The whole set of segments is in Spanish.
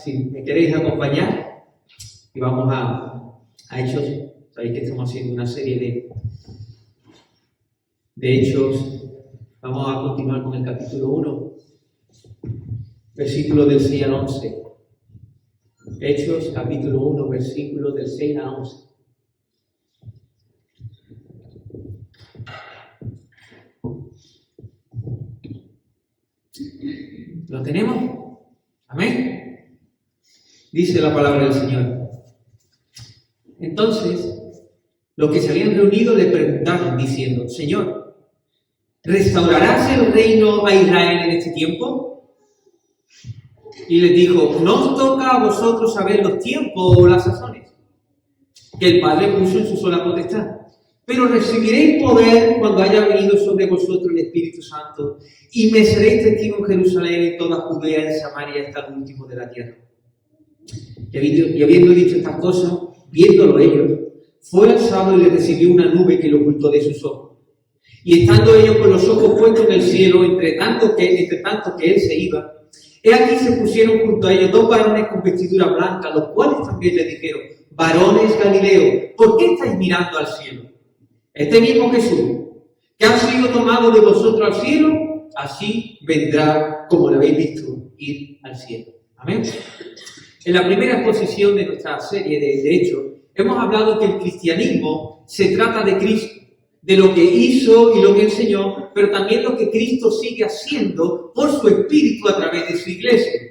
si me queréis acompañar, y vamos a Hechos. Sabéis que estamos haciendo una serie de Hechos. Vamos a continuar con el capítulo 1, versículos del 6 al 11. Hechos, capítulo 1, versículos del 6 al 11. ¿Lo tenemos? Amén. Dice la palabra del Señor. Entonces, los que se habían reunido le preguntaron diciendo: Señor, ¿restaurarás el reino a Israel en este tiempo? Y les dijo: no os toca a vosotros saber los tiempos o las sazones que el Padre puso en su sola potestad, pero recibiréis poder cuando haya venido sobre vosotros el Espíritu Santo, y me seréis testigos en Jerusalén, en toda Judea, en Samaria, hasta el último de la tierra. Y habiendo dicho estas cosas, viéndolo ellos, fue alzado y le recibió una nube que lo ocultó de sus ojos. Y estando ellos con los ojos puestos en el cielo, entre tanto que él se iba, he aquí se pusieron junto a ellos dos varones con vestidura blanca, los cuales también le dijeron: varones Galileos, ¿por qué estáis mirando al cielo? Este mismo Jesús, que ha sido tomado de vosotros al cielo, así vendrá como lo habéis visto ir al cielo. Amén. En la primera exposición de nuestra serie de Hechos, hemos hablado que el cristianismo se trata de Cristo, de lo que hizo y lo que enseñó, pero también lo que Cristo sigue haciendo por su Espíritu a través de su iglesia.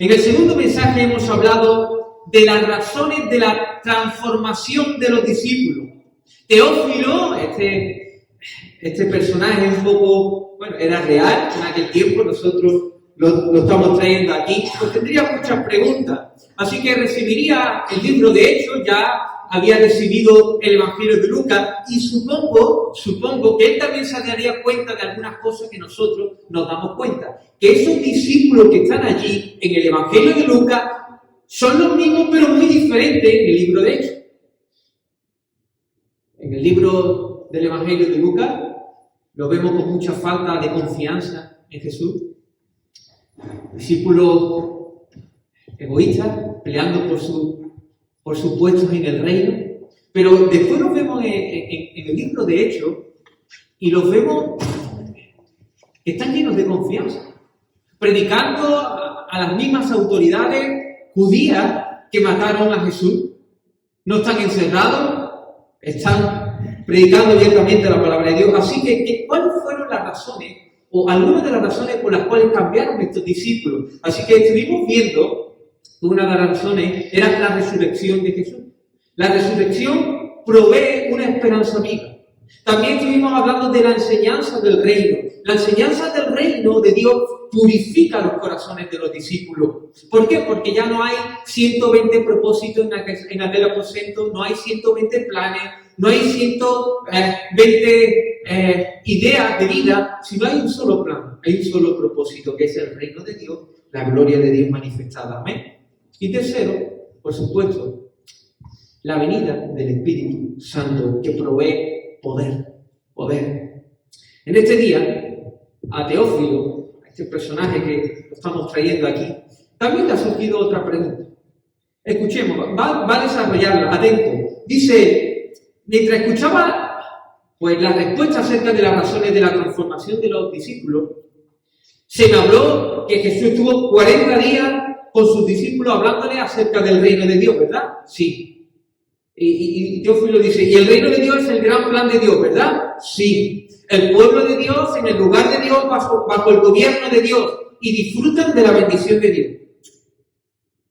En el segundo mensaje hemos hablado de las razones de la transformación de los discípulos. Teófilo, este personaje un poco, era real en aquel tiempo, nosotros lo estamos trayendo aquí, pues tendría muchas preguntas. Así que recibiría el libro de Hechos, ya había recibido el Evangelio de Lucas, y supongo que él también se daría cuenta de algunas cosas que nosotros nos damos cuenta. Que esos discípulos que están allí en el Evangelio de Lucas son los mismos, pero muy diferentes en el libro de Hechos. En el libro del Evangelio de Lucas lo vemos con mucha falta de confianza en Jesús. Discípulos egoístas, peleando por sus puestos en el reino. Pero después los vemos en el libro de Hechos y los vemos que están llenos de confianza, predicando a las mismas autoridades judías que mataron a Jesús. No están encerrados, están predicando abiertamente la palabra de Dios. Así que ¿cuáles fueron las razones o algunas de las razones por las cuales cambiaron estos discípulos? Así que estuvimos viendo que una de las razones era la resurrección de Jesús. La resurrección provee una esperanza viva. También estuvimos hablando de la enseñanza del reino. La enseñanza del reino de Dios purifica los corazones de los discípulos. ¿Por qué? Porque ya no hay 120 propósitos en aquel aposento, no hay 120 planes, no hay 120 ideas de vida, sino hay un solo plan, hay un solo propósito, que es el reino de Dios, la gloria de Dios manifestada. Amén. Y tercero, por supuesto, la venida del Espíritu Santo, que provee poder. En este día, a Teófilo, a este personaje que estamos trayendo aquí, también le ha surgido otra pregunta. Escuchemos, va a desarrollarla, atento. Dice, mientras escuchaba la respuesta acerca de las razones de la transformación de los discípulos, se me habló que Jesús estuvo 40 días con sus discípulos hablándole acerca del reino de Dios, ¿verdad? Sí. Y Teófilo dice, y el reino de Dios es el gran plan de Dios, ¿verdad? Sí. El pueblo de Dios en el lugar de Dios, bajo el gobierno de Dios, y disfrutan de la bendición de Dios.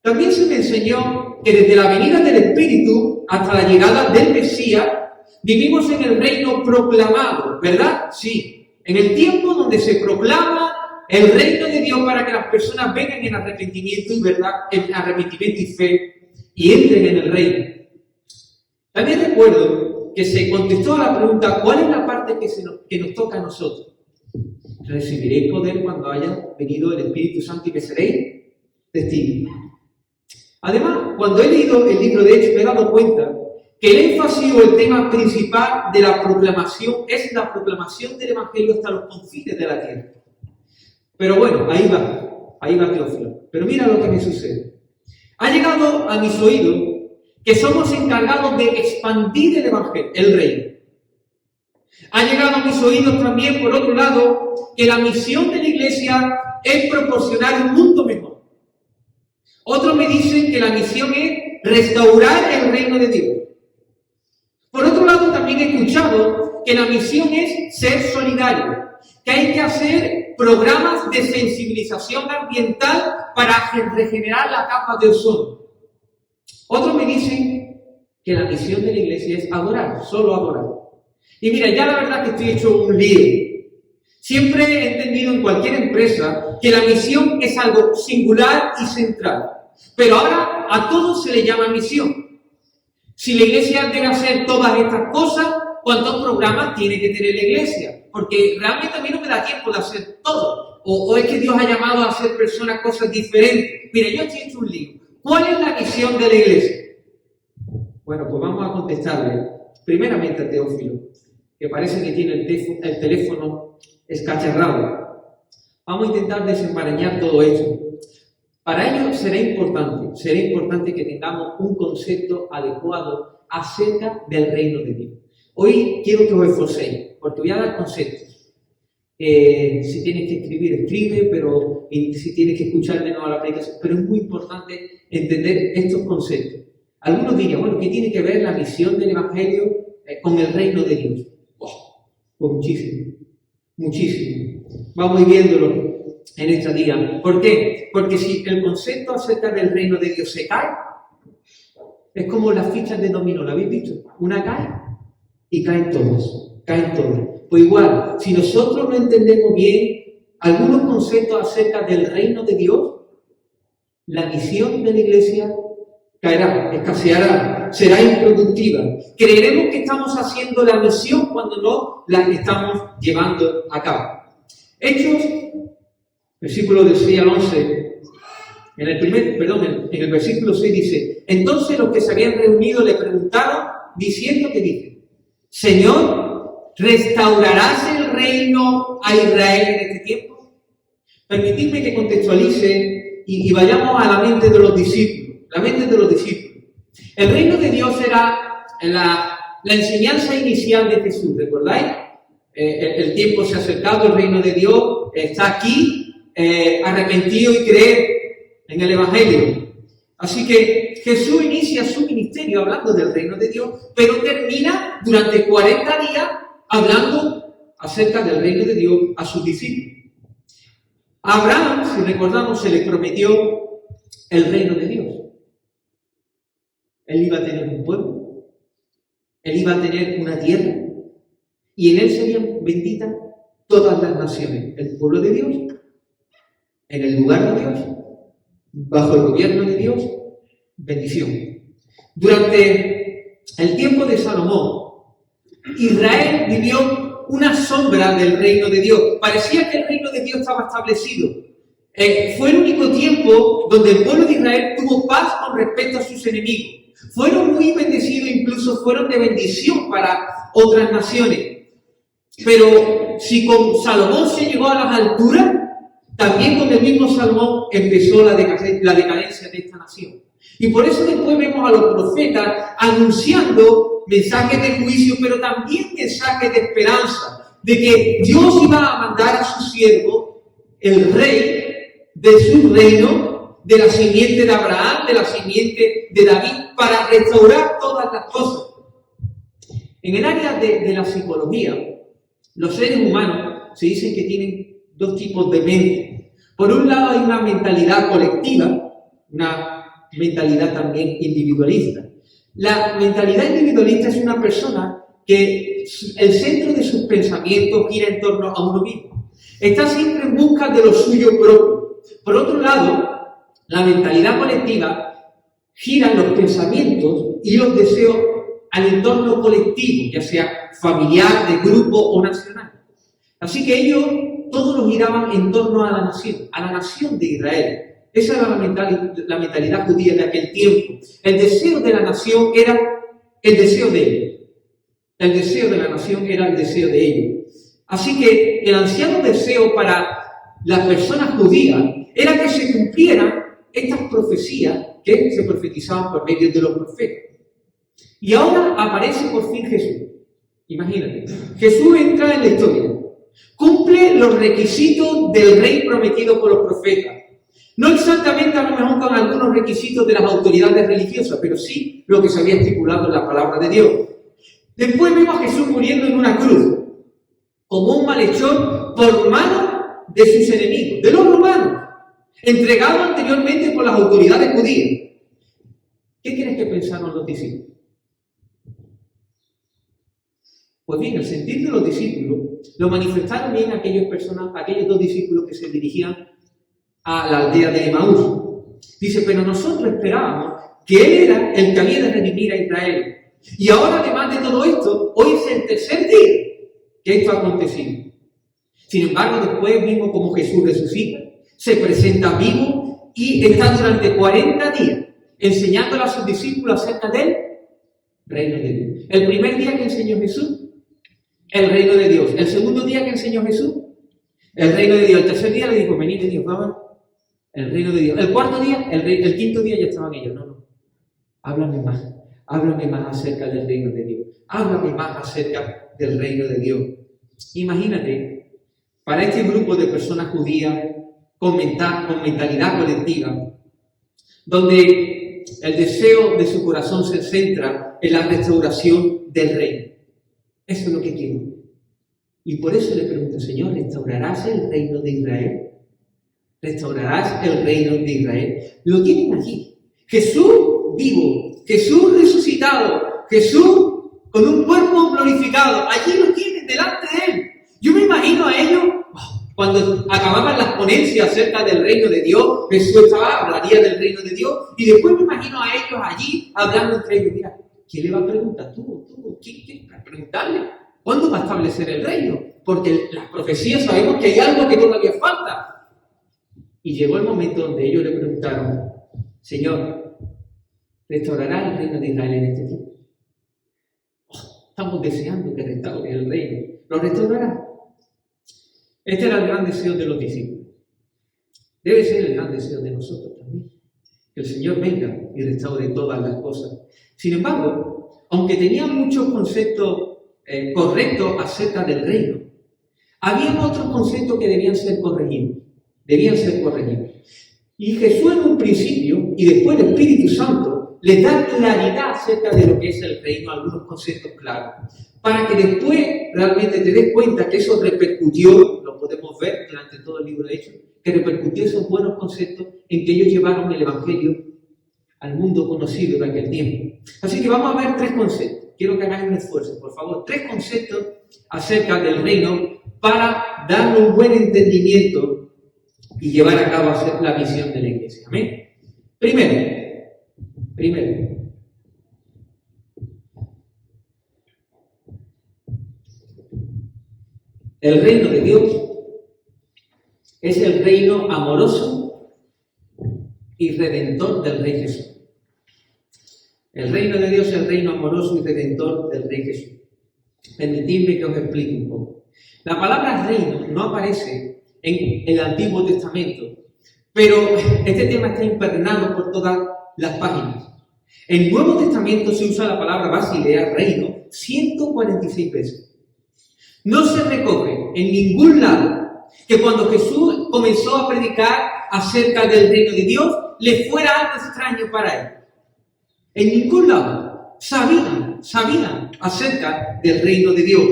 También se me enseñó que desde la venida del Espíritu hasta la llegada del Mesías, vivimos en el reino proclamado, ¿verdad? Sí. En el tiempo donde se proclama el reino de Dios para que las personas vengan en arrepentimiento y verdad, en arrepentimiento y fe, y entren en el reino. También recuerdo que se contestó a la pregunta, ¿cuál es la parte que nos toca a nosotros? Recibiréis poder cuando haya venido el Espíritu Santo y me seréis testigos. Además, cuando he leído el libro de Hechos, me he dado cuenta que el énfasis o el tema principal de la proclamación es la proclamación del Evangelio hasta los confines de la tierra. Pero bueno, ahí va Teófilo. Pero mira lo que me sucede. Ha llegado a mis oídos que somos encargados de expandir el Evangelio, el reino. Ha llegado a mis oídos también, por otro lado, que la misión de la Iglesia es proporcionar un mundo mejor. Otros me dicen que la misión es restaurar el reino de Dios. Por otro lado, también he escuchado que la misión es ser solidario, que hay que hacer programas de sensibilización ambiental para regenerar la capa de ozono. Otros me dicen que la misión de la Iglesia es adorar, solo adorar. Y mira, ya la verdad que estoy hecho un lío. Siempre he entendido en cualquier empresa que la misión es algo singular y central. Pero ahora a todo se le llama misión. Si la Iglesia debe hacer todas estas cosas, ¿cuántos programas tiene que tener la Iglesia? Porque realmente a mí no me da tiempo de hacer todo. O es que Dios ha llamado a hacer personas cosas diferentes. Mira, yo estoy hecho un lío. ¿Cuál es la misión de la Iglesia? Bueno, pues vamos a contestarle primeramente a Teófilo, que parece que tiene el teléfono escacharrado. Vamos a intentar desenmarañar todo esto. Para ello será importante que tengamos un concepto adecuado acerca del reino de Dios. Hoy quiero que os esforcéis, porque voy a dar conceptos. Si tienes que escribir, escribe, pero si tienes que escuchar de nuevo la predicación, pero es muy importante entender estos conceptos. Algunos dirían, bueno, ¿qué tiene que ver la misión del Evangelio con el reino de Dios? Pues muchísimo, muchísimo. Vamos a ir viéndolo en esta día. ¿Por qué? Porque si el concepto acerca del reino de Dios se cae, es como las fichas de dominó, ¿lo habéis visto? Una cae y caen todas. Pues igual, si nosotros no entendemos bien algunos conceptos acerca del reino de Dios, la misión de la Iglesia caerá, escaseará, será improductiva. Creeremos que estamos haciendo la misión cuando no la estamos llevando a cabo. Hechos, versículo del 6 al 11, en el versículo 6 dice: entonces los que se habían reunido le preguntaron, diciendo que dice: Señor, ¿restaurarás el reino a Israel en este tiempo? Permitidme que contextualice y vayamos a la mente de los discípulos. El reino de Dios era la enseñanza inicial de Jesús, ¿recordáis? El tiempo se ha acercado, el reino de Dios está aquí, arrepentido y creer en el Evangelio. Así que Jesús inicia su ministerio hablando del reino de Dios, pero termina durante 40 días hablando acerca del reino de Dios a sus discípulos. A Abraham, si recordamos, se le prometió el reino de Dios. Él iba a tener un pueblo, él iba a tener una tierra, y en él serían benditas todas las naciones. El pueblo de Dios, en el lugar de Dios, bajo el gobierno de Dios, bendición. Durante el tiempo de Salomón, Israel vivió una sombra del reino de Dios. Parecía que el reino de Dios estaba establecido. Fue el único tiempo donde el pueblo de Israel tuvo paz con respecto a sus enemigos. Fueron muy bendecidos, incluso fueron de bendición para otras naciones. Pero si con Salomón se llegó a las alturas, también con el mismo Salomón empezó la decadencia de esta nación. Y por eso después vemos a los profetas anunciando mensajes de juicio, pero también mensajes de esperanza, de que Dios iba a mandar a su siervo, el rey de su reino, de la simiente de Abraham, de la simiente de David, para restaurar todas las cosas. En el área de la psicología, los seres humanos se dicen que tienen dos tipos de mente. Por un lado hay una mentalidad colectiva, una mentalidad también individualista. La mentalidad individualista es una persona que el centro de sus pensamientos gira en torno a uno mismo. Está siempre en busca de lo suyo propio. Por otro lado, la mentalidad colectiva gira los pensamientos y los deseos al entorno colectivo, ya sea familiar, de grupo o nacional. Así que ellos todos los giraban en torno a la nación de Israel. Esa era la mentalidad judía de aquel tiempo. El deseo de la nación era el deseo de ellos. El deseo de la nación era el deseo de ellos. Así que el anciano deseo para las personas judías era que se cumpliera estas profecías que se profetizaban por medio de los profetas. Y ahora aparece por fin Jesús. Imagínate, Jesús entra en la historia, cumple los requisitos del rey prometido por los profetas. No exactamente a lo mejor con algunos requisitos de las autoridades religiosas, pero sí lo que se había estipulado en la palabra de Dios. Después vemos a Jesús muriendo en una cruz, como un malhechor por mano de sus enemigos, de los romanos, entregado anteriormente por las autoridades judías. ¿Qué crees que pensaron los discípulos? Pues bien, el sentir de los discípulos lo manifestaron bien aquellos dos discípulos que se dirigían a la aldea de Emaús. Dice, pero nosotros esperábamos que Él era el que había de redimir a Israel. Y ahora, además de todo esto, hoy es el tercer día que esto ha acontecido. Sin embargo, después vimos como Jesús resucita, se presenta vivo y está durante 40 días enseñándole a sus discípulos acerca del reino de Dios. El primer día que enseñó Jesús, el reino de Dios. El segundo día que enseñó Jesús, el reino de Dios. El tercer día le dijo, venid, Dios, vamos, el reino de Dios. El cuarto día, el quinto día ya estaban ellos. No, háblame más acerca del reino de Dios. Háblame más acerca del reino de Dios. Imagínate, para este grupo de personas judías con mentalidad colectiva, donde el deseo de su corazón se centra en la restauración del reino. Eso es lo que quiero. Y por eso le pregunto, Señor, ¿restaurarás el reino de Israel? ¿Restaurarás el reino de Israel? Lo tienen aquí. Jesús vivo, Jesús resucitado, Jesús con un cuerpo glorificado. Allí lo tienen delante de Él. Yo me imagino a ellos, cuando acababan las ponencias acerca del reino de Dios, Jesús hablaría del reino de Dios, y después me imagino a ellos allí hablando entre ellos. Mira, ¿quién le va a preguntar? Tú, ¿quién va a preguntarle? ¿Cuándo va a establecer el reino? Porque las profecías sabemos que hay algo que todavía falta. Y llegó el momento donde ellos le preguntaron, Señor, ¿restaurará el reino de Israel en este tiempo? Estamos deseando que restaure el reino. ¿Lo restaurará? Este era el gran deseo de los discípulos. Debe ser el gran deseo de nosotros también. Que el Señor venga y restaure todas las cosas. Sin embargo, aunque tenían muchos conceptos correctos acerca del reino, había otros conceptos que debían ser corregidos. Y Jesús en un principio, y después el Espíritu Santo, les da claridad acerca de lo que es el reino, algunos conceptos claros, para que después realmente te des cuenta que eso repercutió, lo podemos ver durante todo el libro de Hechos, que repercutió esos buenos conceptos en que ellos llevaron el Evangelio al mundo conocido de aquel tiempo. Así que vamos a ver 3 conceptos. Quiero que hagáis un esfuerzo, por favor. 3 conceptos acerca del reino para darle un buen entendimiento y llevar a cabo la misión de la iglesia. Amén. Primero, el reino de Dios es el reino amoroso y redentor del Rey Jesús. El reino de Dios es el reino amoroso y redentor del Rey Jesús. Permitidme que os explique un poco. La palabra reino no aparece en el Antiguo Testamento, pero este tema está impregnado por todas las páginas. En el Nuevo Testamento se usa la palabra basilea, reino, 146 veces. No se recoge en ningún lado que cuando Jesús comenzó a predicar acerca del reino de Dios, le fuera algo extraño para él. En ningún lado sabían acerca del reino de Dios.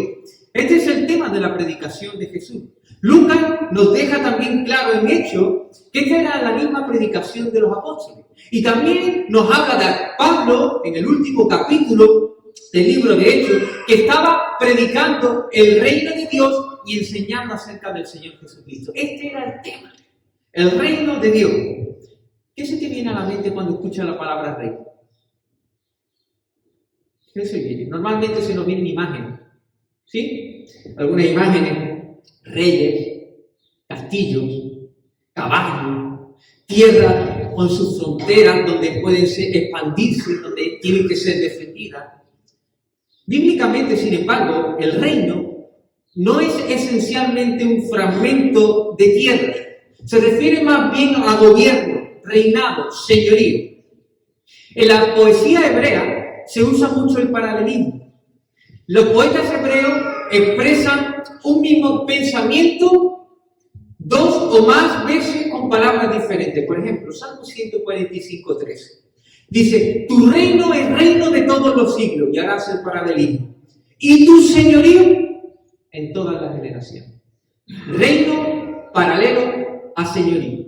Este es el tema de la predicación de Jesús. Lucas nos deja también claro en Hechos que esta era la misma predicación de los apóstoles. Y también nos habla de Pablo, en el último capítulo del libro de Hechos, que estaba predicando el reino de Dios y enseñando acerca del Señor Jesucristo. Este era el tema, el reino de Dios. ¿Qué se te viene a la mente cuando escuchas la palabra reino? ¿Qué se viene? Normalmente se nos vienen imágenes, ¿sí? Algunas imágenes, reyes, castillos, caballos, tierra con sus fronteras donde pueden expandirse, donde tienen que ser defendidas. Bíblicamente, sin embargo, el reino no es esencialmente un fragmento de tierra. Se refiere más bien a gobierno, reinado, señorío. En la poesía hebrea se usa mucho el paralelismo. Los poetas hebreos expresan un mismo pensamiento dos o más veces con palabras diferentes. Por ejemplo, Salmo 145:13. Dice, tu reino es reino de todos los siglos, y ahora hace el paralelismo. Y tu señorío en todas las generaciones. Reino paralelo a señorío.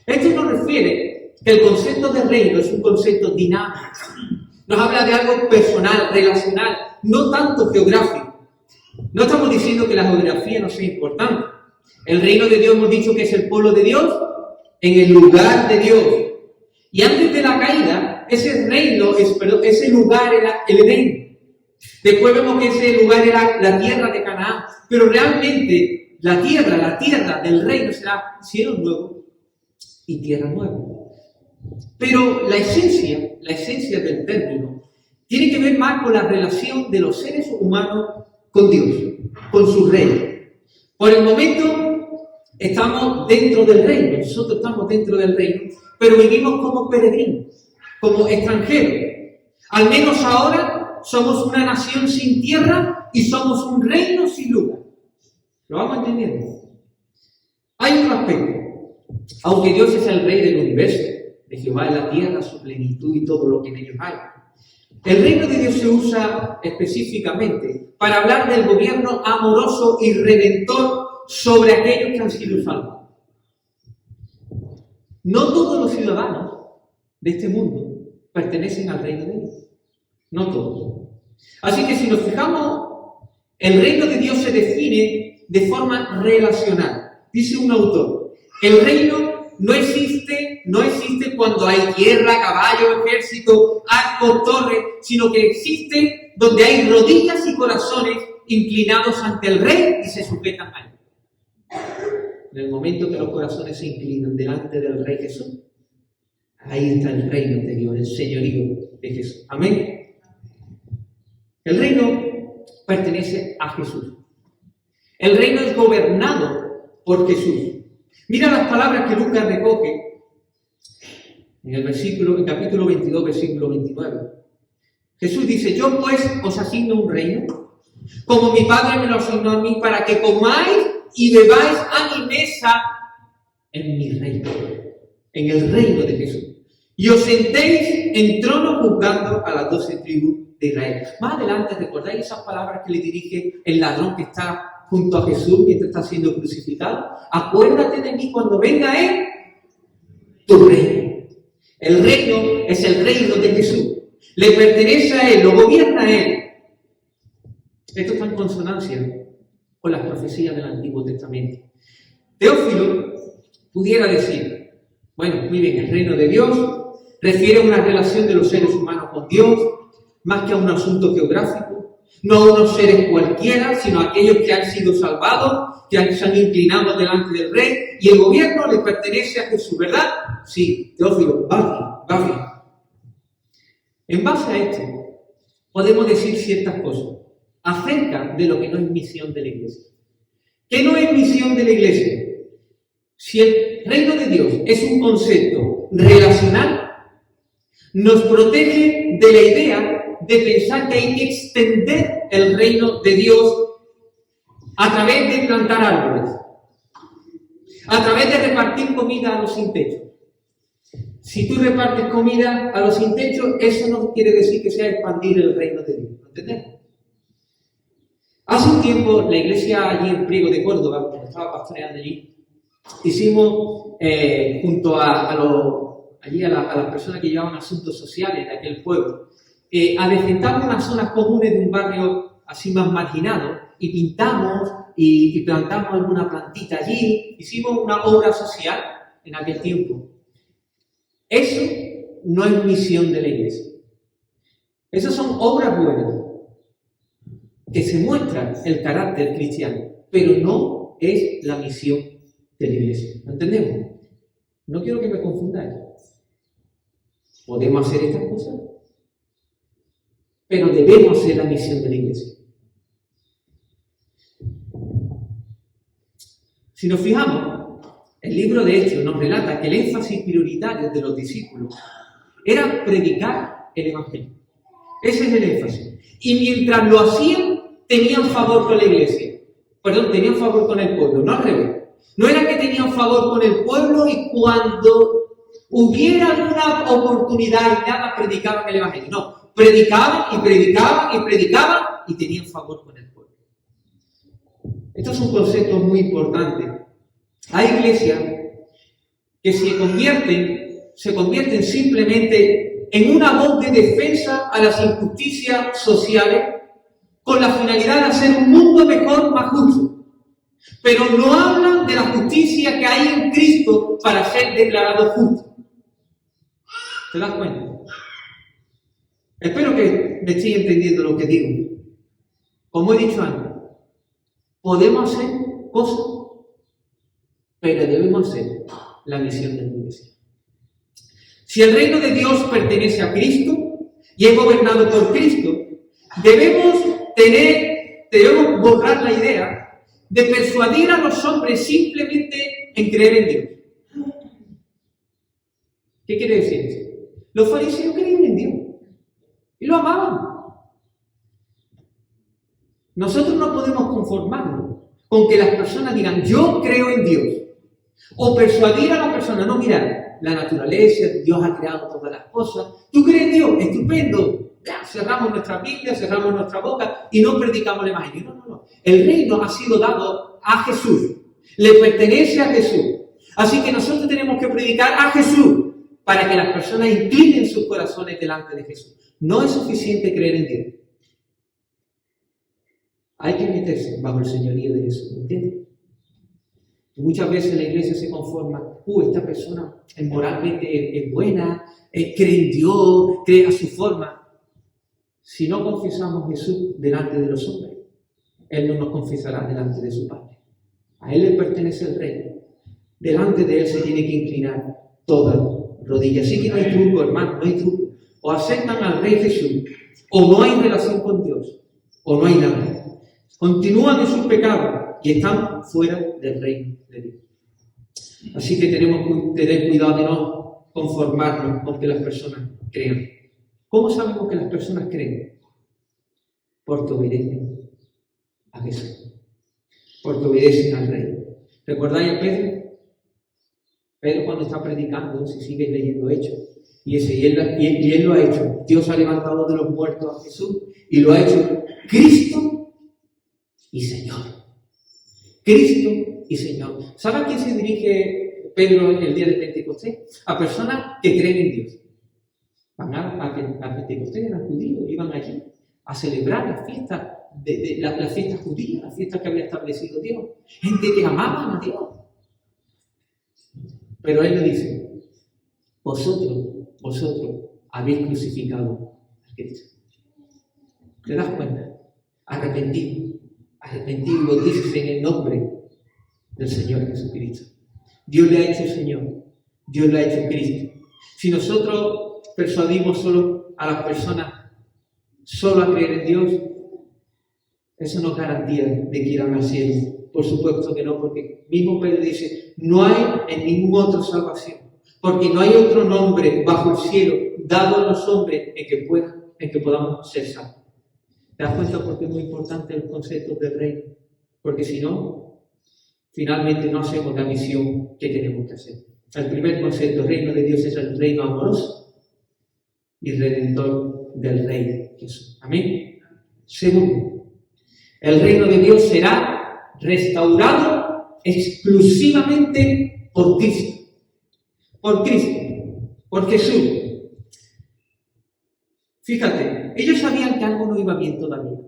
Esto nos refiere que el concepto de reino es un concepto dinámico. Nos habla de algo personal, relacional, no tanto geográfico. No estamos diciendo que la geografía no sea importante. El reino de Dios hemos dicho que es el pueblo de Dios en el lugar de Dios. Y antes de la caída, ese lugar era el Edén. Después vemos que ese lugar era la tierra de Canaán. Pero realmente la tierra del reino será cielo nuevo y tierra nueva. Pero la esencia del término, tiene que ver más con la relación de los seres humanos con Dios, con su reino. Por el momento estamos dentro del reino, nosotros estamos dentro del reino, pero vivimos como peregrinos, como extranjeros. Al menos ahora somos una nación sin tierra y somos un reino sin lugar. ¿Lo vamos entendiendo? Hay otro aspecto. Aunque Dios es el rey del universo, de Jehová es la tierra, su plenitud y todo lo que en ellos hay, el reino de Dios se usa específicamente para hablar del gobierno amoroso y redentor sobre aquellos que han sido salvos. No todos los ciudadanos de este mundo pertenecen al reino de Dios. No todos. Así que si nos fijamos, el reino de Dios se define de forma relacional. Dice un autor, el reino no existe cuando hay tierra, caballo, ejército, arcos, torres, sino que existe donde hay rodillas y corazones inclinados ante el rey y se sujetan a él. En el momento que los corazones se inclinan delante del Rey Jesús, ahí está el reino de Dios, el señorío de Jesús. Amén. El reino pertenece a Jesús. El reino es gobernado por Jesús. Mira las palabras que Lucas recoge en el capítulo 22, versículo 29. Jesús dice, yo pues os asigno un reino, como mi Padre me lo asignó a mí, para que comáis y bebáis a mi mesa en mi reino, en el reino de Jesús. Y os sentéis en trono juzgando a las 12 tribus de Israel. Más adelante, ¿recordáis esas palabras que le dirige el ladrón que está junto a Jesús mientras está siendo crucificado? Acuérdate de mí cuando venga tu reino. El reino es el reino de Jesús. Le pertenece a Él, lo gobierna Él. Esto está en consonancia con las profecías del Antiguo Testamento. Teófilo pudiera decir, bueno, muy bien, el reino de Dios refiere a una relación de los seres humanos con Dios, más que a un asunto geográfico, no a unos seres cualquiera, sino a aquellos que han sido salvados, que se han inclinado delante del Rey, y el gobierno le pertenece a Jesús, ¿verdad? Sí, Teófilo, va bien. En base a esto, podemos decir ciertas cosas acerca de lo que no es misión de la Iglesia. ¿Qué no es misión de la Iglesia? Si el reino de Dios es un concepto relacional, nos protege de la idea de pensar que hay que extender el reino de Dios a través de plantar árboles, a través de repartir comida a los sin techo. Si tú repartes comida a los sin techo, eso no quiere decir que sea expandir el reino de Dios. ¿Lo entendemos? Hace un tiempo, la iglesia allí en Priego de Córdoba, cuando estaba pastoreando allí, hicimos junto a las personas que llevaban asuntos sociales de aquel pueblo, adecentamos unas zonas comunes de un barrio así más marginado y pintamos y plantamos alguna plantita allí, hicimos una obra social en aquel tiempo. Eso no es misión de la iglesia. Esas son obras buenas que se muestran el carácter cristiano, pero no es la misión de la iglesia. ¿Lo entendemos? No quiero que me confundáis. Podemos hacer estas cosas, pero debemos hacer la misión de la iglesia. Si nos fijamos, El libro de Hechos nos relata que el énfasis prioritario de los discípulos era predicar el Evangelio. Ese es el énfasis. Y mientras lo hacían, tenían favor con la iglesia. Perdón, tenían favor con el pueblo, no al revés. No era que tenían favor con el pueblo y cuando hubiera alguna oportunidad y nada predicaban el Evangelio. No, predicaban y predicaban y predicaban y tenían favor con el pueblo. Estos son conceptos muy importantes. Hay iglesias que se convierten simplemente en una voz de defensa a las injusticias sociales con la finalidad de hacer un mundo mejor, más justo. Pero no hablan de la justicia que hay en Cristo para ser declarado justo. ¿Te das cuenta? Espero que me estéis entendiendo lo que digo. Como he dicho antes, podemos hacer cosas, pero debemos hacer la misión de la iglesia. Si el reino de Dios pertenece a Cristo y es gobernado por Cristo, debemos borrar la idea de persuadir a los hombres simplemente en creer en Dios. ¿Qué quiere decir eso? Los fariseos creían en Dios y lo amaban. Nosotros no podemos conformarnos con que las personas digan, yo creo en Dios. O persuadir a la persona, no, mira, la naturaleza, Dios ha creado todas las cosas. ¿Tú crees en Dios? Estupendo. Ya, cerramos nuestra Biblia, cerramos nuestra boca y no predicamos el Evangelio. No. El reino ha sido dado a Jesús. Le pertenece a Jesús. Así que nosotros tenemos que predicar a Jesús para que las personas inclinen sus corazones delante de Jesús. No es suficiente creer en Dios. Hay que meterse bajo el señorío de Jesús, ¿entiendes? Muchas veces la iglesia se conforma, esta persona moralmente es buena, cree en Dios, cree a su forma. Si no confesamos a Jesús delante de los hombres, Él no nos confesará delante de su Padre. A Él le pertenece el reino. Delante de Él se tiene que inclinar toda rodilla. Así que no hay truco, hermano, no hay truco. O aceptan al Rey Jesús, o no hay relación con Dios, o no hay nada. Continúan en sus pecados y están fuera del reino de Dios. Así que tenemos que tener cuidado de no conformarnos con que las personas crean. ¿Cómo sabemos que las personas creen? Porque obedecen a Jesús. Porque obedecen al Rey. ¿Recordáis a Pedro? Pedro cuando está predicando, si sigues leyendo Hechos, y él lo ha hecho. Dios ha levantado de los muertos a Jesús y lo ha hecho Cristo y Señor. Cristo y Señor. ¿Sabe a quién se dirige Pedro el día de Pentecostés? A personas que creen en Dios. Van a Pentecostés, eran judíos, iban allí a celebrar las fiestas, las fiestas judías, las fiestas que había establecido Dios. Gente que amaban a Dios. Pero Él le dice, vosotros habéis crucificado a Cristo. ¿Te das cuenta? Arrepentido y bautícese en el nombre del Señor Jesucristo. Dios le ha hecho Señor, Dios le ha hecho Cristo. Si nosotros persuadimos solo a las personas solo a creer en Dios, eso no es garantía de que irán al cielo. Por supuesto que no, porque mismo Pedro dice, no hay en ningún otro salvación, porque no hay otro nombre bajo el cielo dado a los hombres en que podamos ser salvos. ¿Te das cuenta por qué es muy importante el concepto del reino? Porque si no, finalmente no hacemos la misión que tenemos que hacer. El primer concepto, el reino de Dios, es el reino amoroso y redentor del Rey Jesús. Amén. Segundo, el reino de Dios será restaurado exclusivamente por Cristo. Por Cristo, por Jesús. Fíjate, ellos sabían que algo no iba bien todavía.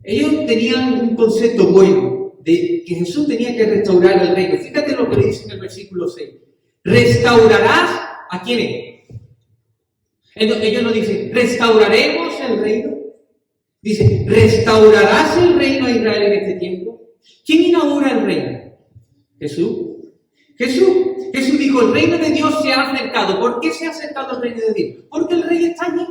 Ellos tenían un concepto bueno de que Jesús tenía que restaurar el reino. Fíjate lo que le dice en el versículo 6. ¿Restaurarás a quién es? Ellos no dicen, ¿restauraremos el reino? Dice, ¿restaurarás el reino a Israel en este tiempo? ¿Quién inaugura el reino? Jesús. Jesús dijo, el reino de Dios se ha acercado. ¿Por qué se ha acercado el reino de Dios? Porque el rey está allí.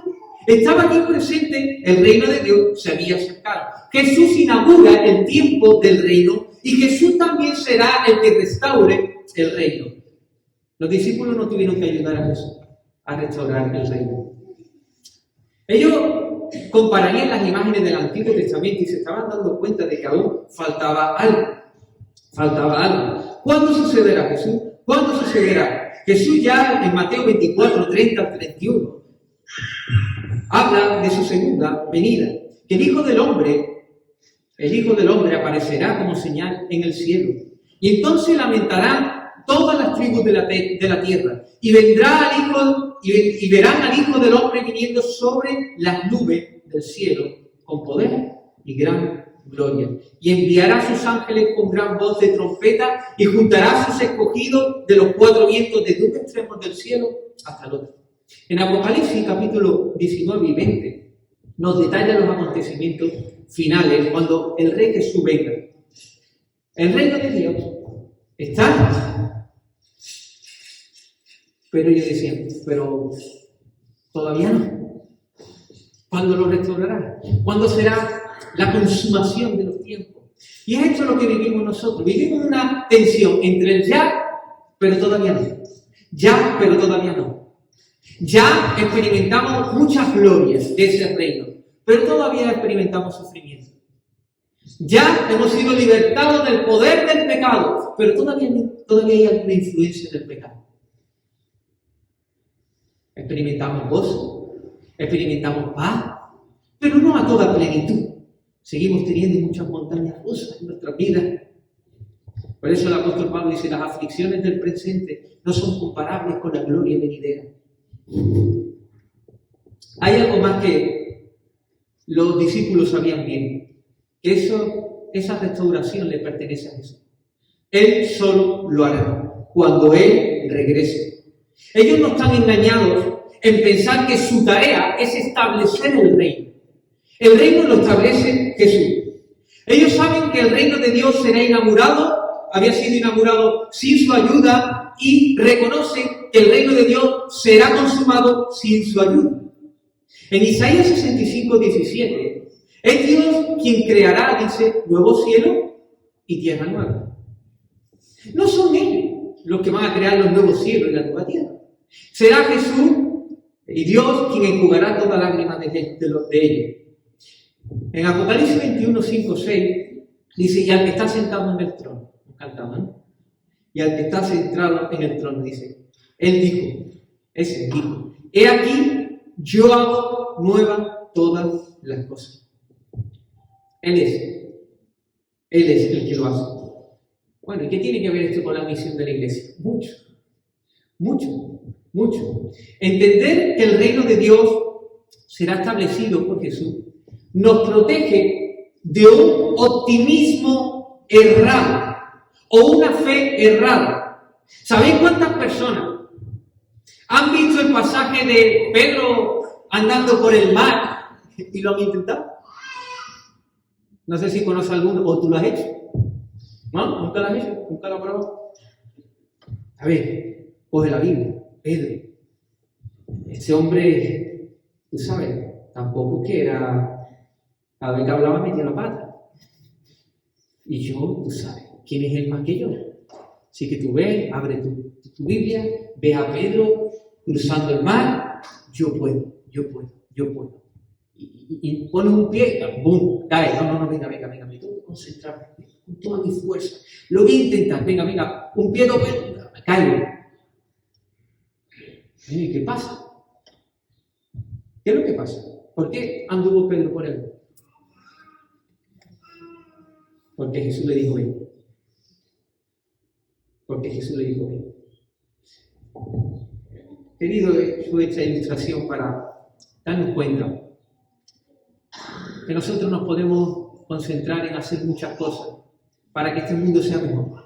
Estaba aquí presente, el reino de Dios se había acercado. Jesús inaugura el tiempo del reino y Jesús también será el que restaure el reino. Los discípulos no tuvieron que ayudar a Jesús a restaurar el reino. Ellos compararían las imágenes del Antiguo Testamento y se estaban dando cuenta de que aún faltaba algo. Faltaba algo. ¿Cuándo sucederá, Jesús? ¿Cuándo sucederá? Jesús ya en Mateo 24, 30 al 31 habla de su segunda venida. Que el Hijo del Hombre aparecerá como señal en el cielo. Y entonces lamentarán todas las tribus de la tierra. Y vendrá al Hijo, y verán al Hijo del Hombre viniendo sobre las nubes del cielo con poder y gran gloria. Y enviará a sus ángeles con gran voz de trompeta y juntará a sus escogidos de los cuatro vientos de un extremo del cielo hasta el otro. En Apocalipsis capítulo 19 y 20 nos detalla los acontecimientos finales cuando el Rey Jesús venga. El reino de Dios está, pero ellos decían, pero todavía no. ¿Cuándo lo restaurará? ¿Cuándo será la consumación de los tiempos? Y es esto lo que vivimos nosotros. Vivimos una tensión entre el ya, pero todavía no. Ya, pero todavía no. Ya experimentamos muchas glorias de ese reino, pero todavía experimentamos sufrimiento. Ya hemos sido libertados del poder del pecado, pero todavía hay alguna influencia del pecado. Experimentamos gozo, experimentamos paz, pero no a toda plenitud. Seguimos teniendo muchas montañas rusas en nuestras vidas. Por eso el apóstol Pablo dice, las aflicciones del presente no son comparables con la gloria venidera. Hay algo más que los discípulos sabían bien, que esa restauración le pertenece a Jesús. Él solo lo hará cuando Él regrese. Ellos no están engañados en pensar que su tarea es establecer el reino. El reino lo establece Jesús. Ellos saben que el reino de Dios será inaugurado, había sido inaugurado sin su ayuda, y reconocen que el reino de Dios será consumado sin su ayuda. En Isaías 65, 17, es Dios quien creará, dice, nuevo cielo y tierra nueva. No son ellos los que van a crear los nuevos cielos y la nueva tierra. Será Jesús y Dios quien enjugará toda lágrima de ellos. En Apocalipsis 21, 5, 6, dice, y al que está sentado en el trono, cantamos, ¿no? Y al que está centrado en el trono, dice, Él dijo, he aquí, yo hago nueva todas las cosas. Él es el que lo hace. Bueno, ¿y qué tiene que ver esto con la misión de la iglesia? Mucho. Entender que el reino de Dios será establecido por Jesús nos protege de un optimismo errado o una fe errada. ¿Sabéis cuántas personas han visto el pasaje de Pedro andando por el mar y lo han intentado? No sé si conoces alguno o tú lo has hecho. ¿No? ¿Nunca lo has hecho? ¿Nunca lo has probado? A ver, coge la Biblia. Pedro, ese hombre, tú sabes, tampoco que era, cada vez que hablaba metía la pata. Y yo, tú sabes, ¿quién es él más que yo? Así que tú ves, abre tu Biblia, ves a Pedro cruzando el mar, yo puedo. Y pones un pie, ¡bum! Cae. No, venga, me tengo que concentrar con toda mi fuerza. Lo voy a intentar, venga, un pie, caigo. ¿Y qué pasa? ¿Qué es lo que pasa? ¿Por qué anduvo Pedro por él? Porque Jesús le dijo ven. Querido, fue esta ilustración para darnos cuenta que nosotros nos podemos concentrar en hacer muchas cosas para que este mundo sea mejor.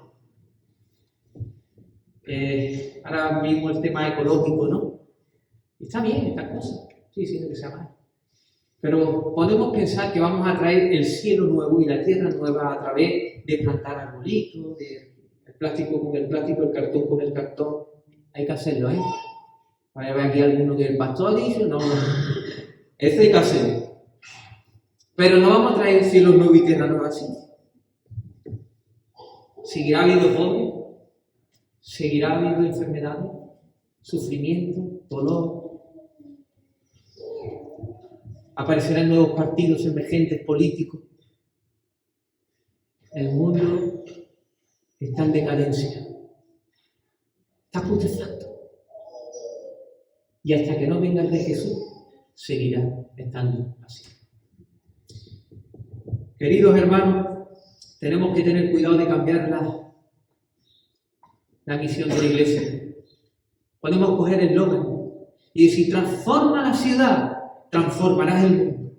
Ahora mismo el tema ecológico, ¿no? Está bien estas cosas, sí, no que sea mal. Pero podemos pensar que vamos a traer el cielo nuevo y la tierra nueva a través de plantar arbolitos, el plástico con el plástico, el cartón con el cartón. Hay que hacerlo, ¿eh? Vaya a ver aquí alguno que el pastor dice, no, eso hay que hacerlo. Pero no vamos a traer cielo nuevo y tierra nueva así. ¿Seguirá habiendo pobres? ¿Seguirá habiendo enfermedades? ¿Sufrimiento? ¿Dolor? ¿Aparecerán nuevos partidos emergentes políticos? El mundo está en decadencia. Está putrefacto. Y hasta que no venga el de Jesús, seguirá estando así. Queridos hermanos, tenemos que tener cuidado de cambiar la misión de la iglesia. Podemos coger el eslogan y decir: transforma la ciudad, transformarás el mundo.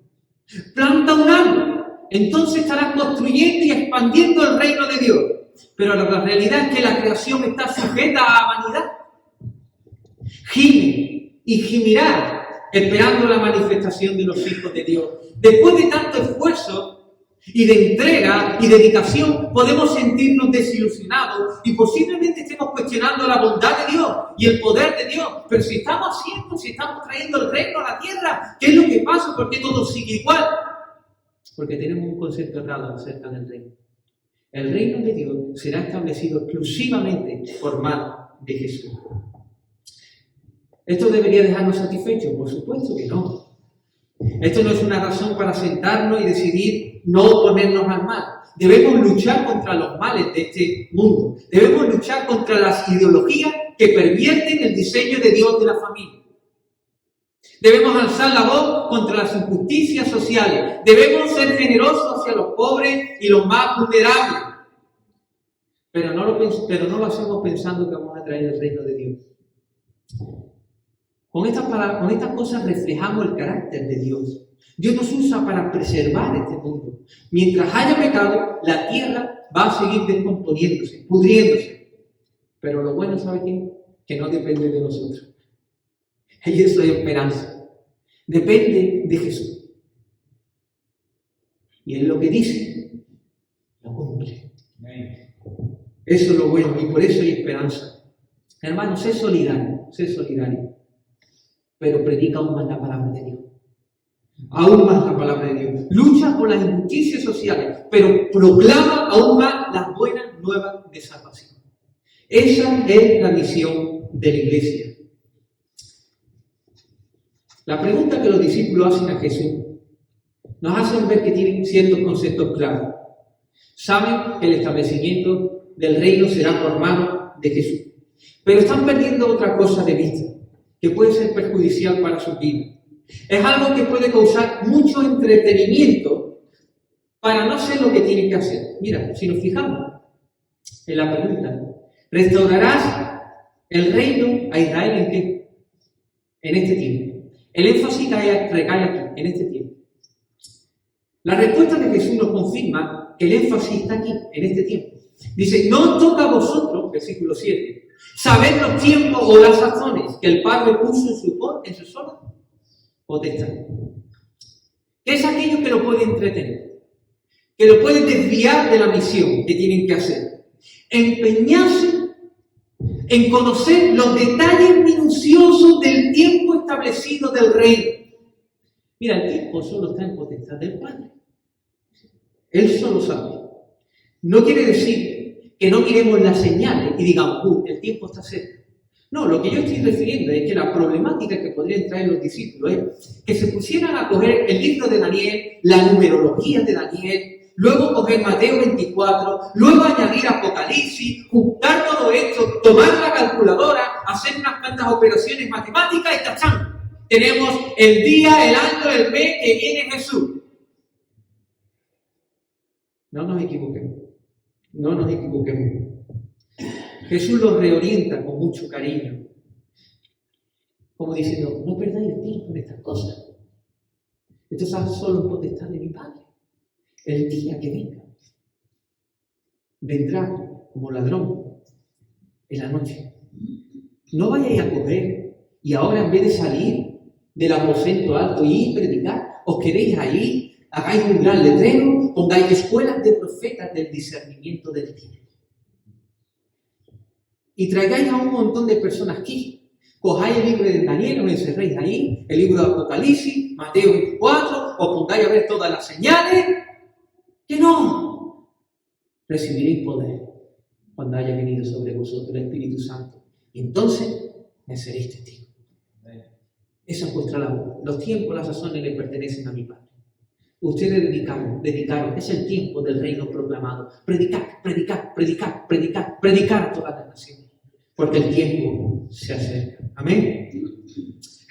Planta un árbol, entonces estarás construyendo y expandiendo el reino de Dios. Pero la realidad es que la creación está sujeta a vanidad. Gime y gimirá esperando la manifestación de los hijos de Dios. Después de tanto esfuerzo y de entrega y dedicación, podemos sentirnos desilusionados y posiblemente estemos cuestionando la bondad de Dios y el poder de Dios. Pero si estamos trayendo el reino a la tierra, ¿qué es lo que pasa? ¿Por qué todo sigue igual? Porque tenemos un concepto errado acerca del reino. El reino de Dios será establecido exclusivamente por mano de Jesús. ¿Esto debería dejarnos satisfechos? Por supuesto que no. Esto no es una razón para sentarnos y decidir no oponernos al mal. Debemos luchar contra los males de este mundo. Debemos luchar contra las ideologías que pervierten el diseño de Dios de la familia. Debemos alzar la voz contra las injusticias sociales. Debemos ser generosos hacia los pobres y los más vulnerables. Pero no lo hacemos pensando que vamos a traer el reino de Dios. Con estas cosas reflejamos el carácter de Dios. Dios nos usa para preservar este mundo. Mientras haya pecado, la tierra va a seguir descomponiéndose, pudriéndose. Pero lo bueno, ¿sabe qué? Que no depende de nosotros. Y eso es esperanza. Depende de Jesús. Y Él lo que dice, lo cumple. Eso es lo bueno y por eso hay esperanza. Hermanos, sé solidario. Pero predica aún más la palabra de Dios. Aún más la palabra de Dios. Lucha por las injusticias sociales, pero proclama aún más las buenas nuevas de salvación. Esa es la misión de la iglesia. La pregunta que los discípulos hacen a Jesús nos hacen ver que tienen ciertos conceptos claros. Saben que el establecimiento del reino será por mano de Jesús, pero están perdiendo otra cosa de vista que puede ser perjudicial para su vida. Es algo que puede causar mucho entretenimiento para no hacer lo que tienen que hacer. Mira, si nos fijamos en la pregunta, ¿restaurarás el reino a Israel en qué? En este tiempo. El énfasis recae aquí, en este tiempo. La respuesta de Jesús nos confirma que el énfasis está aquí, en este tiempo. Dice: no os toca a vosotros, versículo 7, saber los tiempos o las sazones que el Padre puso en su sola potestad. ¿Qué es aquello que lo puede entretener? Que lo puede desviar de la misión que tienen que hacer. Empeñarse en conocer los detalles minuciosos del tiempo establecido del reino. Mira, el tiempo solo está en potestad del Padre. Él solo sabe. No quiere decir que no miremos las señales y digamos, el tiempo está cerca. No, lo que yo estoy refiriendo es que la problemática que podrían traer los discípulos es que se pusieran a coger el libro de Daniel, la numerología de Daniel, luego coger Mateo 24, luego añadir Apocalipsis, juntar todo esto, tomar la calculadora, hacer unas cuantas operaciones matemáticas y ¡tachán! Tenemos el día, el año, el mes que viene Jesús. No nos equivoquemos. Jesús los reorienta con mucho cariño, como diciendo: no perdáis el tiempo en estas cosas. Esto está solo en potestad de mi Padre. El día que venga, vendrá como ladrón en la noche. No vayáis a coger y ahora, en vez de salir del aposento alto y predicar, os quedéis ahí, hagáis un gran letrero, pongáis escuelas de profetas del discernimiento del tiempo. Y traigáis a un montón de personas aquí. Cojáis el libro de Daniel, os encerréis ahí, el libro de Apocalipsis, Mateo 24, os pongáis a ver todas las señales. Que no. Recibiréis poder cuando haya venido sobre vosotros el Espíritu Santo. Y entonces me seréis testigos. Esa es vuestra labor. Los tiempos, las razones le pertenecen a mi Padre. Ustedes dedicaron, es el tiempo del reino proclamado. Predicar a todas las naciones. Porque el tiempo se acerca. Amén.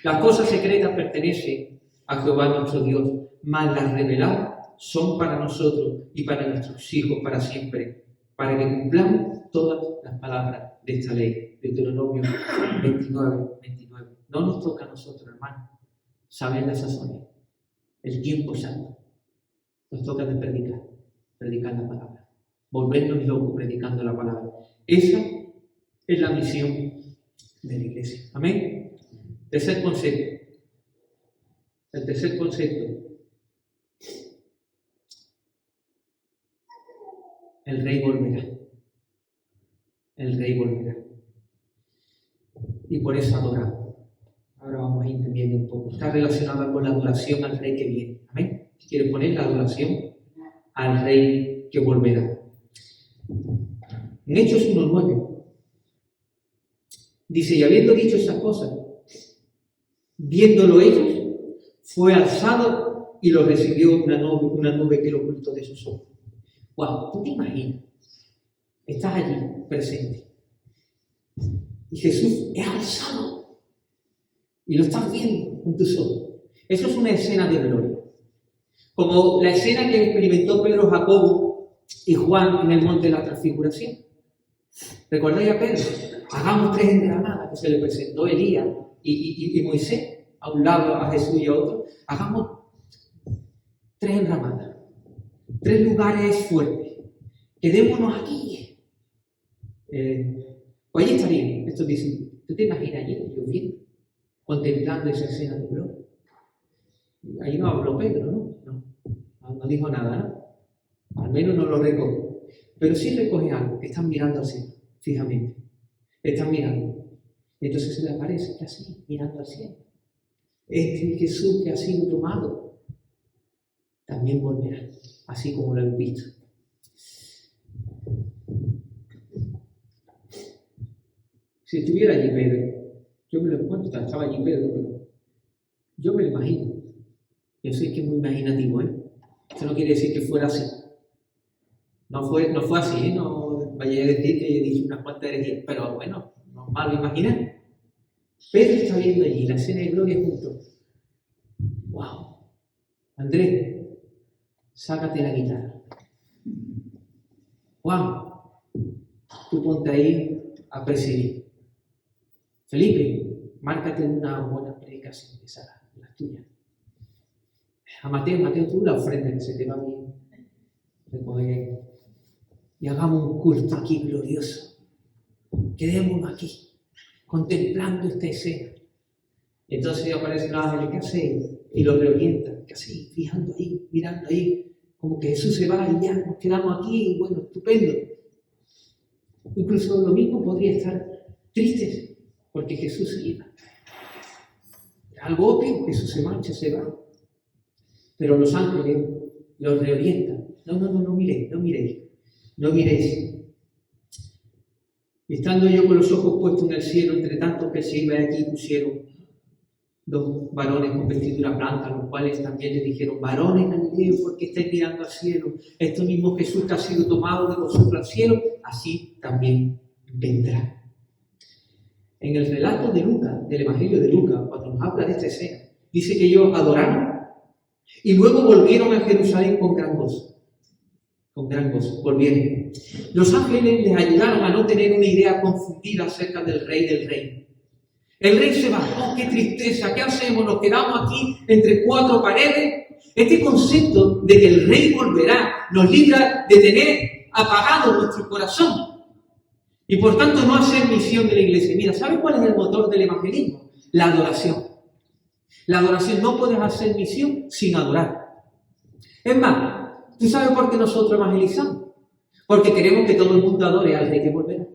Las cosas secretas pertenecen a Jehová nuestro Dios, mas las reveladas son para nosotros y para nuestros hijos para siempre, para que cumplamos todas las palabras de esta ley. Deuteronomio 29. No nos toca a nosotros, hermanos, saber las razones, el tiempo exacto. Nos toca de predicar la palabra, volvernos locos predicando la palabra. Esa es la misión de la iglesia. Amén. Tercer concepto. El tercer concepto. El rey volverá. El rey volverá. Y por eso adoramos. Ahora vamos a ir entendiendo un poco. Está relacionada con la adoración al rey que viene. Amén. Si quieres poner la adoración al rey que volverá. En Hechos 1:9 dice, y habiendo dicho esas cosas, viéndolo ellos, fue alzado y lo recibió una nube que lo ocultó de sus ojos. Wow, ¿tú te imaginas? Estás allí, presente. Y Jesús es alzado. Y lo estás viendo con tus ojos. Eso es una escena de gloria. Como la escena que experimentó Pedro, Jacobo y Juan en el monte de la transfiguración. ¿Recordáis a Pedro? Hagamos 3 enramadas que se le presentó Elías y Moisés, a un lado a Jesús y a otro. Hagamos 3 enramadas, 3 lugares fuertes. Quedémonos aquí. Pues ahí estarían estos discípulos. ¿Tú te imaginas allí lloviendo, contemplando esa escena de gloria? Ahí no habló Pedro, ¿no? No dijo nada, ¿no? Al menos no lo recoge. Pero sí recoge algo, que están mirando al cielo, fijamente. Están mirando. Entonces se le aparece así, mirando al cielo. Este Jesús que ha sido tomado, también volverá, así como lo han visto. Si estuviera allí Pedro, yo me lo encuentro, estaba allí Pedro, pero yo me lo imagino. Yo sé que es muy imaginativo, ¿eh? Esto no quiere decir que fuera así. No fue así, ¿eh? No vaya a decir que he dicho unas cuantas herejías, pero bueno, no es malo imaginar. Pedro está viendo allí la escena de gloria junto. ¡Wow! Andrés, sácate la guitarra. Juan, tú ponte ahí a presidir. Felipe, márcate una buena predicación, esa es la tuya. A Mateo, tú la ofrenda que se te va bien. Recoge y hagamos un culto aquí glorioso. Quedémonos aquí, contemplando esta escena. Entonces aparece un ángel, ¿qué hace? Y lo reorienta, ¿qué hace? Fijando ahí, mirando ahí, como que Jesús se va y ya nos quedamos aquí, y bueno, estupendo. Incluso lo mismo podría estar tristes, porque Jesús se iba. Algo obvio, Jesús se marcha, se va. Pero los ángeles los reorientan. No miréis. Y estando yo con los ojos puestos en el cielo, entre tanto que se iba de allí, pusieron 2 varones con vestiduras blancas, los cuales también le dijeron, varones galileos, ¿por qué estáis mirando al cielo? Esto mismo Jesús que ha sido tomado de vosotros al cielo, así también vendrá. En el relato de Lucas, del Evangelio de Lucas, cuando nos habla de esta escena, dice que ellos adoraron y luego volvieron a Jerusalén con gran gozo. Volvieron. Los ángeles les ayudaron a no tener una idea confundida acerca del rey del reino. El rey se va. ¡Oh, qué tristeza! ¿Qué hacemos? ¿Nos quedamos aquí entre 4 paredes? Este concepto de que el rey volverá nos libra de tener apagado nuestro corazón. Y por tanto no hacer misión de la iglesia. Mira, ¿sabes cuál es el motor del evangelismo? La adoración. La adoración, no puedes hacer misión sin adorar. Es más, ¿tú sabes por qué nosotros evangelizamos? Porque queremos que todo el mundo adore al rey que volverá.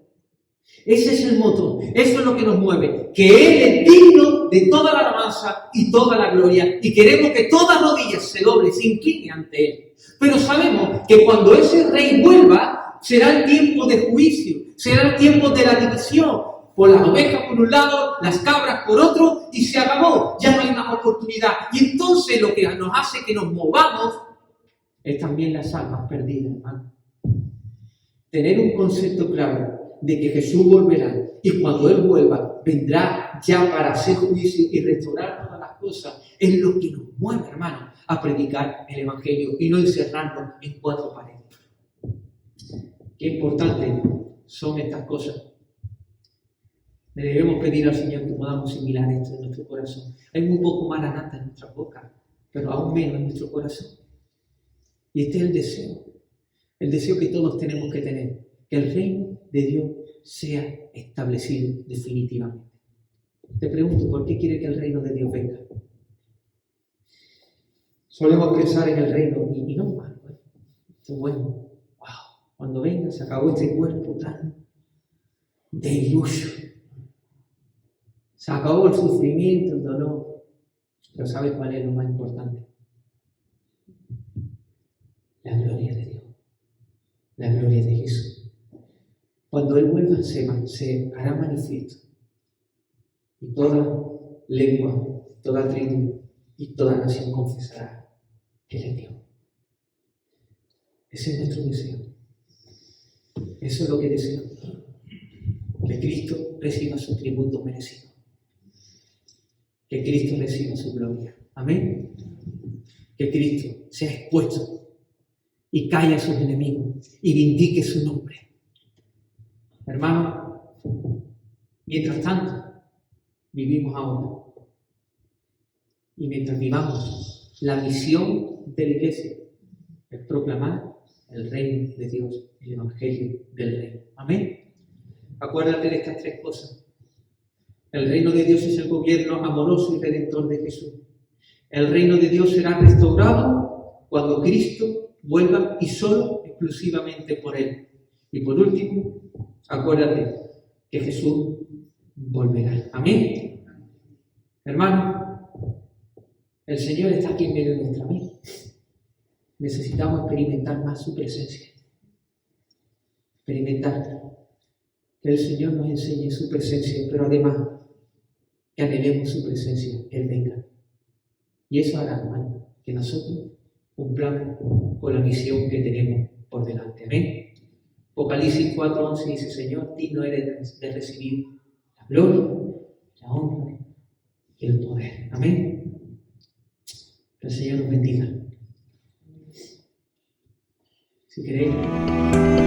Ese es el motor, eso es lo que nos mueve, que Él es digno de toda la alabanza y toda la gloria, y queremos que toda rodilla se doble, se incline ante Él. Pero sabemos que cuando ese rey vuelva, Será el tiempo de juicio, será el tiempo de la división. Por las ovejas por un lado, las cabras por otro, y se acabó. Ya no hay más oportunidad. Y entonces lo que nos hace que nos movamos es también las almas perdidas, hermano. Tener un concepto claro de que Jesús volverá, y cuando Él vuelva, vendrá ya para hacer juicio y restaurar todas las cosas, es lo que nos mueve, hermano, a predicar el Evangelio y no encerrarnos en 4 paredes. Qué importante son estas cosas. Le debemos pedir al Señor que podamos asimilar esto en nuestro corazón. Hay muy poco maranata en nuestra boca, pero aún menos en nuestro corazón. Y este es el deseo que todos tenemos que tener, que el reino de Dios sea establecido definitivamente. Te pregunto, ¿por qué quiere que el reino de Dios venga? Solemos pensar en el reino y no, malo, esto es bueno. Wow, cuando venga se acabó este cuerpo tan debilucho. Se acabó el sufrimiento, el dolor. Pero ¿sabes cuál es lo más importante? La gloria de Dios. La gloria de Jesús. Cuando Él vuelva se hará manifiesto. Y toda lengua, toda tribu y toda nación confesará que Él es Dios. Ese es nuestro deseo. Eso es lo que deseo. Que Cristo reciba su tributo merecido. Que Cristo reciba su gloria. Amén. Que Cristo sea expuesto y calle a sus enemigos y vindique su nombre. Hermanos, mientras tanto, vivimos ahora. Y mientras vivamos, la misión de la iglesia es proclamar el reino de Dios, el evangelio del reino. Amén. Acuérdate de estas 3 cosas. El reino de Dios es el gobierno amoroso y redentor de Jesús. El reino de Dios será restaurado cuando Cristo vuelva y solo exclusivamente por Él. Y por último, acuérdate que Jesús volverá. Amén. Hermano, el Señor está aquí en medio de nuestra vida. Necesitamos experimentar más su presencia. Experimentar que el Señor nos enseñe su presencia, pero además que anhelemos su presencia, Él venga. Y eso hará, hermano, que nosotros cumplamos con la misión que tenemos por delante. Amén. Apocalipsis 4:11 dice: Señor, digno eres de recibir la gloria, la honra y el poder. Amén. Que el Señor nos bendiga. Si queréis.